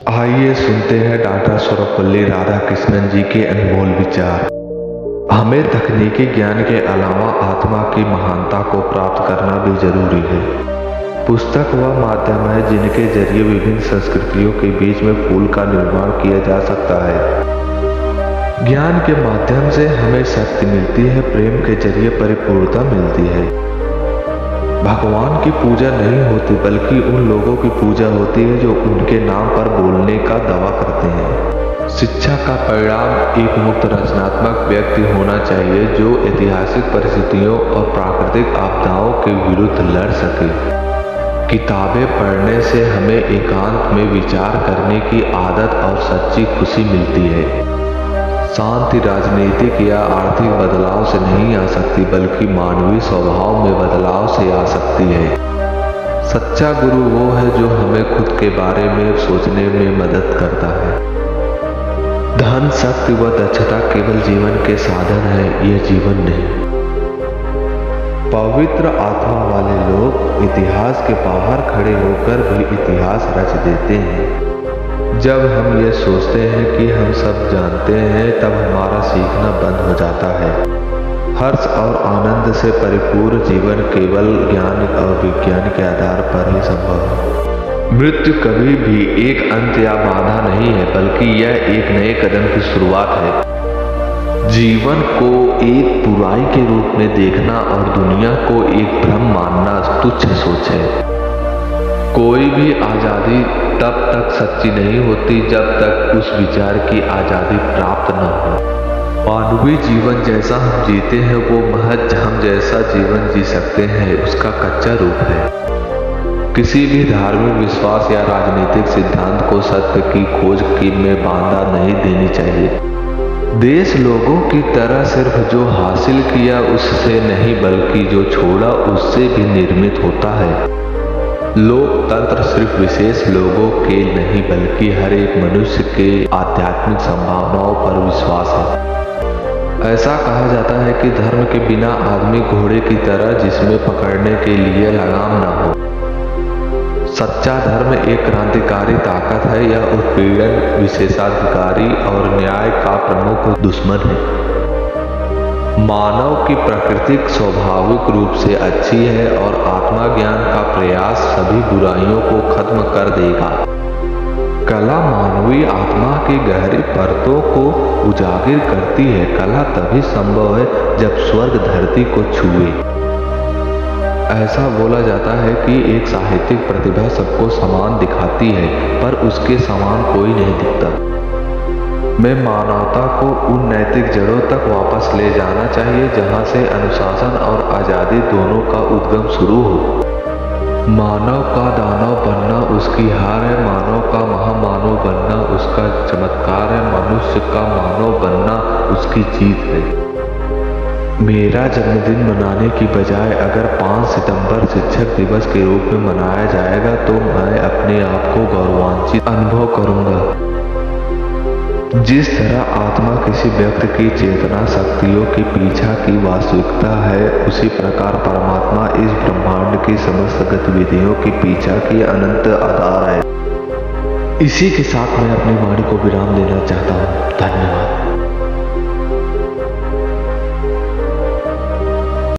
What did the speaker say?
आइए सुनते हैं डॉक्टर सर्वपल्ली राधाकृष्णन जी के अनमोल विचार। हमें तकनीकी ज्ञान के अलावा आत्मा की महानता को प्राप्त करना भी जरूरी है। पुस्तक वह माध्यम है जिनके जरिए विभिन्न संस्कृतियों के बीच में पुल का निर्माण किया जा सकता है। ज्ञान के माध्यम से हमें शक्ति मिलती है, प्रेम के जरिए परिपूर्णता मिलती है। भगवान की पूजा नहीं होती बल्कि उन लोगों की पूजा होती है जो उनके नाम पर बोलने का दावा करते हैं। शिक्षा का परिणाम एक मुक्त रचनात्मक व्यक्ति होना चाहिए जो ऐतिहासिक परिस्थितियों और प्राकृतिक आपदाओं के विरुद्ध लड़ सके। किताबें पढ़ने से हमें एकांत में विचार करने की आदत और सच्ची खुशी मिलती है। शांति राजनीतिक या आर्थिक बदलाव से नहीं आ सकती बल्कि मानवीय स्वभाव में बदलाव से आ सकती है। सच्चा गुरु वो है जो हमें खुद के बारे में सोचने में मदद करता है। धन, शक्ति व दक्षता केवल जीवन के साधन है, यह जीवन नहीं। पवित्र आत्मा वाले लोग इतिहास के बाहर खड़े होकर भी इतिहास रच देते हैं। जब हम ये सोचते हैं कि हम सब जानते हैं तब हमारा सीखना बंद हो जाता है। हर्ष और आनंद से परिपूर्ण जीवन केवल ज्ञान और विज्ञान के आधार पर ही संभव है। मृत्यु कभी भी एक अंत या बाधा नहीं है बल्कि यह एक नए कदम की शुरुआत है। जीवन को एक बुराई के रूप में देखना और दुनिया को एक भ्रम मानना तुच्छ सोच है। कोई भी आज़ादी तब तक सच्ची नहीं होती जब तक उस विचार की आज़ादी प्राप्त न हो। मानवीय जीवन जैसा हम जीते हैं वो महज हम जैसा जीवन जी सकते हैं उसका कच्चा रूप है। किसी भी धार्मिक विश्वास या राजनीतिक सिद्धांत को सत्य की खोज में बांधा नहीं देनी चाहिए। देश लोगों की तरह सिर्फ जो हासिल किया उससे नहीं बल्कि जो छोड़ा उससे भी निर्मित होता है। लोकतंत्र सिर्फ विशेष लोगों के नहीं बल्कि हर एक मनुष्य के आध्यात्मिक संभावनाओं पर विश्वास है। ऐसा कहा जाता है कि धर्म के बिना आदमी घोड़े की तरह जिसमें पकड़ने के लिए लगाम न हो। सच्चा धर्म एक क्रांतिकारी ताकत है, यह उत्पीड़न, विशेषाधिकारी और न्याय का प्रमुख दुश्मन है। मानव की प्राकृतिक स्वाभाविक रूप से अच्छी है और आत्मा ज्ञान का प्रयास सभी बुराइयों को खत्म कर देगा। कला मानवीय आत्मा की गहरी परतों को उजागर करती है। कला तभी संभव है जब स्वर्ग धरती को छुए। ऐसा बोला जाता है कि एक साहित्यिक प्रतिभा सबको समान दिखाती है पर उसके समान कोई नहीं दिखता। में मानवता को उन नैतिक जड़ों तक वापस ले जाना चाहिए जहां से अनुशासन और आज़ादी दोनों का उद्गम शुरू हो। मानव का दानव बनना उसकी हार है, मानव का महामानव बनना उसका चमत्कार है, मनुष्य का मानव बनना उसकी जीत है। मेरा जन्मदिन मनाने की बजाय अगर 5 सितंबर शिक्षक दिवस के रूप में मनाया जाएगा तो मैं अपने आप को गौरवान्वित अनुभव करूंगा। जिस तरह आत्मा किसी व्यक्ति की चेतना शक्तियों के पीछा की वास्तविकता है उसी प्रकार परमात्मा इस ब्रह्मांड की समस्त गतिविधियों के पीछा की अनंत आधार है। इसी के साथ मैं अपनी वाणी को विराम देना चाहता हूँ। धन्यवाद।